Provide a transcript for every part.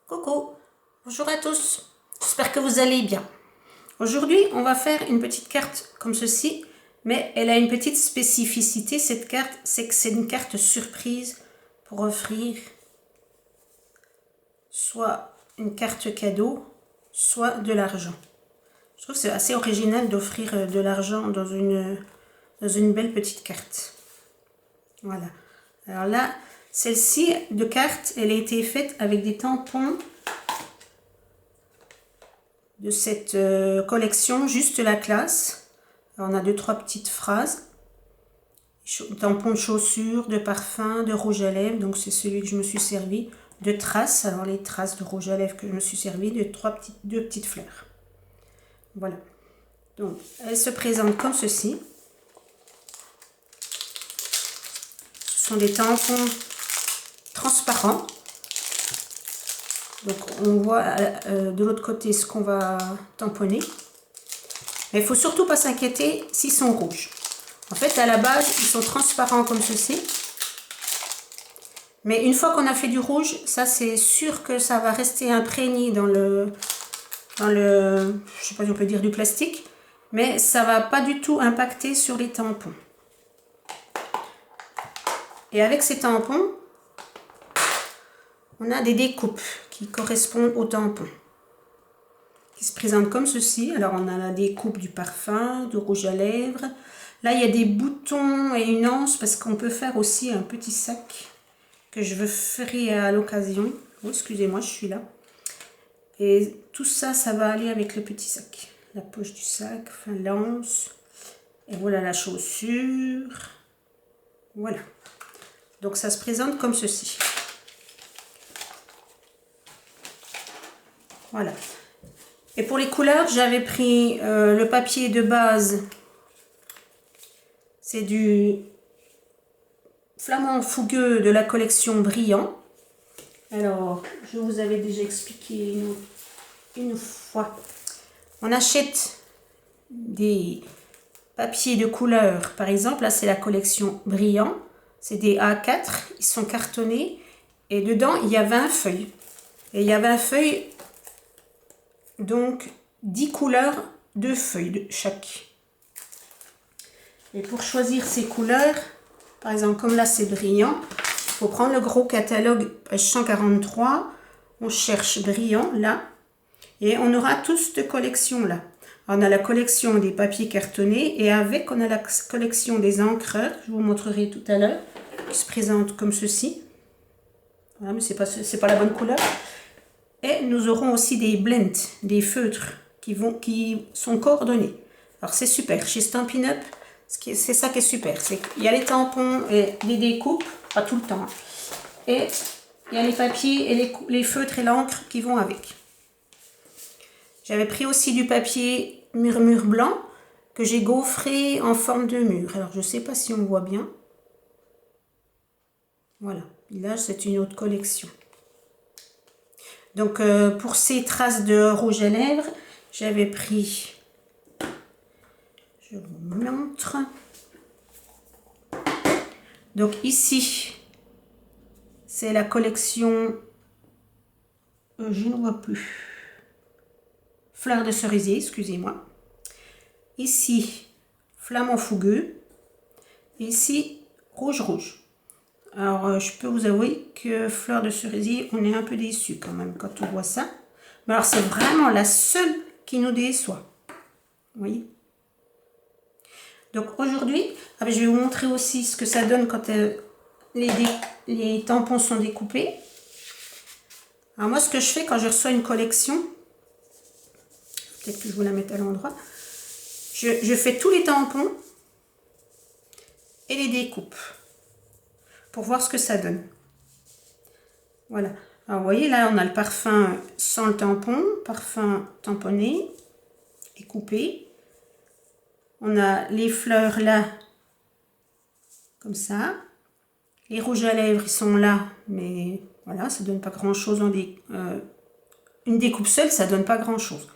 Coucou, bonjour à tous, j'espère que vous allez bien. Aujourd'hui, on va faire une petite carte comme ceci, mais elle a une petite spécificité, cette carte, c'est que c'est une carte surprise pour offrir soit une carte cadeau, soit de l'argent. Je trouve que c'est assez original d'offrir de l'argent dans une belle petite carte. Voilà. Alors là, celle-ci de carte, elle a été faite avec des tampons de cette collection Juste la classe. Alors, on a 2-3 petites phrases. Tampons de chaussures, de parfum, de rouge à lèvres. Donc c'est celui que je me suis servi. De traces. Alors les traces de rouge à lèvres que je me suis servi. De deux petites fleurs. Voilà. Donc elle se présente comme ceci. Ce sont des tampons transparents. Donc on voit de l'autre côté ce qu'on va tamponner. Mais il ne faut surtout pas s'inquiéter s'ils sont rouges. En fait, à la base, ils sont transparents comme ceci. Mais une fois qu'on a fait du rouge, ça c'est sûr que ça va rester imprégné dans le je sais pas si on peut dire du plastique. Mais ça ne va pas du tout impacter sur les tampons. Et avec ces tampons, on a des découpes qui correspondent aux tampons. Qui se présentent comme ceci. Alors on a la découpe du parfum, du rouge à lèvres. Là il y a des boutons et une anse parce qu'on peut faire aussi un petit sac que je veux faire à l'occasion. Oh, excusez-moi, je suis là. Et tout ça, ça va aller avec le petit sac. La poche du sac, enfin l'anse. Et voilà la chaussure. Voilà. Donc ça se présente comme ceci. Voilà. Et pour les couleurs, j'avais pris le papier de base. C'est du flamand fougueux de la collection Brillant. Alors, je vous avais déjà expliqué une fois. On achète des papiers de couleur. Par exemple, là, c'est la collection Brillant. C'est des A4. Ils sont cartonnés. Et dedans, il y a 20 feuilles. Et il y a 20 feuilles, donc 10 couleurs de feuilles de chaque. Et pour choisir ces couleurs, par exemple, comme là, c'est Brillant. Il faut prendre le gros catalogue, page 143. On cherche Brillant, là. Et on aura toute cette collection-là. On a la collection des papiers cartonnés. Et avec, on a la collection des encreurs. Je vous montrerai tout à l'heure. Qui se présente comme ceci. Voilà, mais c'est pas la bonne couleur. Et nous aurons aussi des blends, des feutres qui sont coordonnés. Alors c'est super. Chez Stampin' Up, c'est ça qui est super. C'est qu'il y a les tampons et les découpes, pas tout le temps. Et il y a les papiers et les feutres et l'encre qui vont avec. J'avais pris aussi du papier murmure blanc que j'ai gaufré en forme de mur. Alors je ne sais pas si on voit bien. Voilà. Et là c'est une autre collection. Donc pour ces traces de rouge à lèvres, j'avais pris, je vous montre. Donc ici, c'est la collection, je ne vois plus, fleur de cerisier, excusez-moi. Ici, flamand fougueux. Ici, rouge. Alors, je peux vous avouer que fleur de cerisier, on est un peu déçu quand même quand on voit ça. Mais alors, c'est vraiment la seule qui nous déçoit. Vous voyez? Donc, aujourd'hui, je vais vous montrer aussi ce que ça donne quand les tampons sont découpés. Alors, moi, ce que je fais quand je reçois une collection, peut-être que je vous la mette à l'endroit, je fais tous les tampons et les découpe. Pour voir ce que ça donne. Voilà. Alors, vous voyez, là, on a le parfum sans le tampon, parfum tamponné et coupé. On a les fleurs là, comme ça. Les rouges à lèvres, ils sont là, mais voilà, ça donne pas grand-chose. Une découpe seule, ça donne pas grand-chose.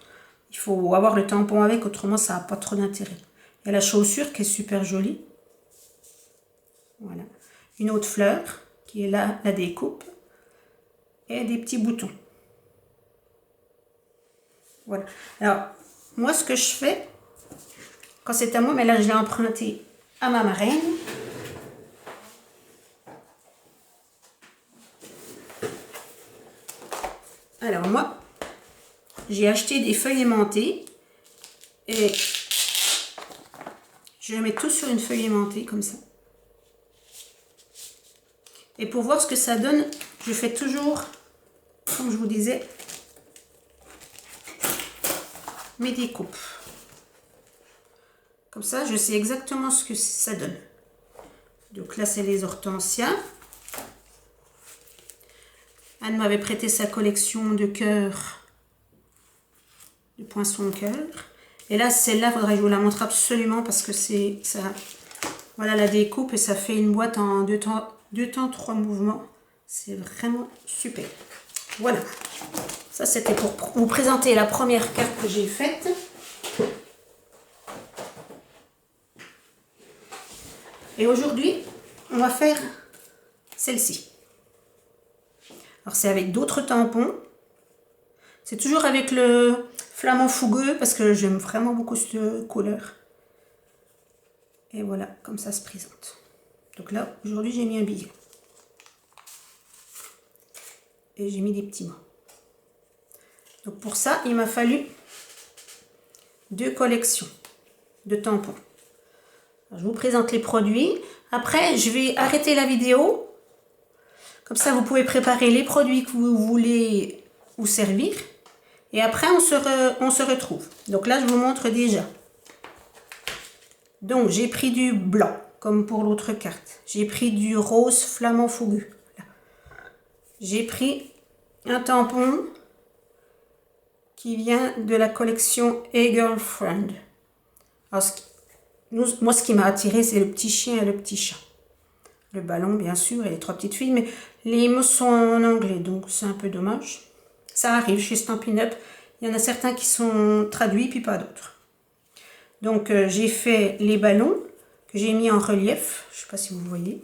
Il faut avoir le tampon avec, autrement, ça n'a pas trop d'intérêt. Il y a la chaussure qui est super jolie. Voilà. Une autre fleur qui est là, la découpe, et des petits boutons. Voilà. Alors, moi, ce que je fais, quand c'est à moi, mais là, je l'ai emprunté à ma marraine. Alors, moi, j'ai acheté des feuilles aimantées et je mets tout sur une feuille aimantée, comme ça. Et pour voir ce que ça donne, je fais toujours, comme je vous disais, mes découpes. Comme ça, je sais exactement ce que ça donne. Donc là, c'est les hortensias. Anne m'avait prêté sa collection de cœurs, de poinçons cœur. Et là, celle-là, il faudrait que je vous la montre absolument parce que c'est ça. Voilà la découpe et ça fait une boîte en deux temps, 3 mouvements. C'est vraiment super. Voilà. Ça, c'était pour vous présenter la première carte que j'ai faite. Et aujourd'hui, on va faire celle-ci. Alors, c'est avec d'autres tampons. C'est toujours avec le flamand fougueux parce que j'aime vraiment beaucoup cette couleur. Et voilà, comme ça se présente. Donc là, aujourd'hui, j'ai mis un billet. Et j'ai mis des petits mots. Donc pour ça, il m'a fallu 2 collections de tampons. Alors, je vous présente les produits. Après, je vais arrêter la vidéo. Comme ça, vous pouvez préparer les produits que vous voulez vous servir. Et après, on se retrouve. Donc là, je vous montre déjà. Donc, j'ai pris du blanc, comme pour l'autre carte. J'ai pris du rose flamand fougueux. J'ai pris un tampon qui vient de la collection A Girlfriend. Alors, moi, ce qui m'a attiré, c'est le petit chien et le petit chat. Le ballon, bien sûr, et les 3 petites filles, mais les mots sont en anglais, donc c'est un peu dommage. Ça arrive chez Stampin' Up. Il y en a certains qui sont traduits, puis pas d'autres. Donc, j'ai fait les ballons que j'ai mis en relief. Je ne sais pas si vous voyez.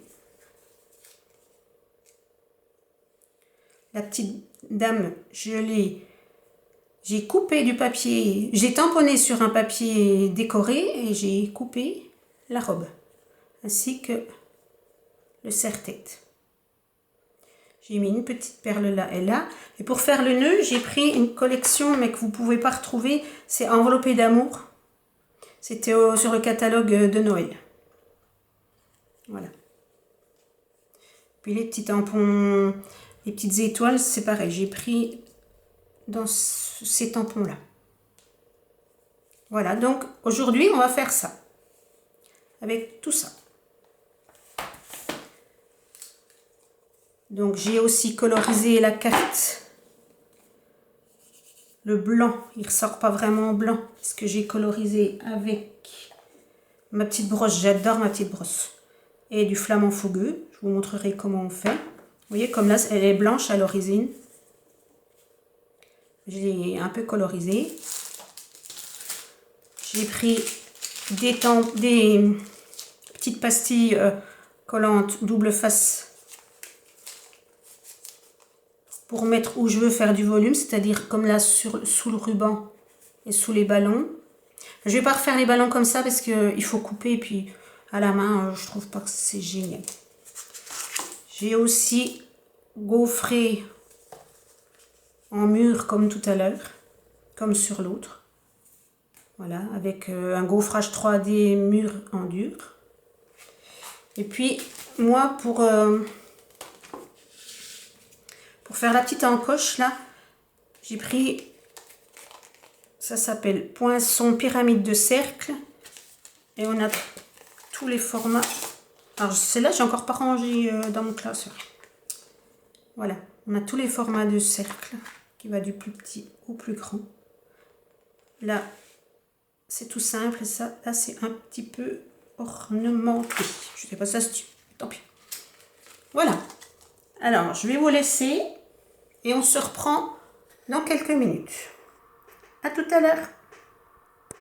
La petite dame, j'ai coupé du papier. J'ai tamponné sur un papier décoré et j'ai coupé la robe. Ainsi que le serre-tête. J'ai mis une petite perle là et là. Et pour faire le nœud, j'ai pris une collection, mais que vous ne pouvez pas retrouver. C'est Enveloppé d'amour. C'était sur le catalogue de Noël. Voilà. Puis les petits tampons, les petites étoiles, c'est pareil. J'ai pris dans ces tampons-là. Voilà, donc aujourd'hui, on va faire ça. Avec tout ça. Donc j'ai aussi colorisé la carte. Le blanc, il ne ressort pas vraiment blanc. Parce que j'ai colorisé avec ma petite brosse. J'adore ma petite brosse. Et du flamand fougueux. Je vous montrerai comment on fait. Vous voyez, comme là, elle est blanche à l'origine. J'ai un peu colorisé. J'ai pris des petites pastilles collantes double face pour mettre où je veux faire du volume, c'est-à-dire comme là sous le ruban et sous les ballons. Je vais pas refaire les ballons comme ça parce qu'il faut couper et puis à la main, je trouve pas que c'est génial. J'ai aussi gaufré en mur comme tout à l'heure, comme sur l'autre. Voilà, avec un gaufrage 3D mur en dur. Et puis, moi, pour faire la petite encoche, là, j'ai pris, ça s'appelle Poinçon pyramide de cercle. Et on a tous les formats. Alors, celle-là, j'ai encore pas rangé dans mon classeur. Voilà, on a tous les formats de cercle, qui va du plus petit au plus grand. Là, c'est tout simple, et ça, là, c'est un petit peu ornementé. Je sais pas ça se dit, tant pis. Voilà. Alors, je vais vous laisser et on se reprend dans quelques minutes. À tout à l'heure.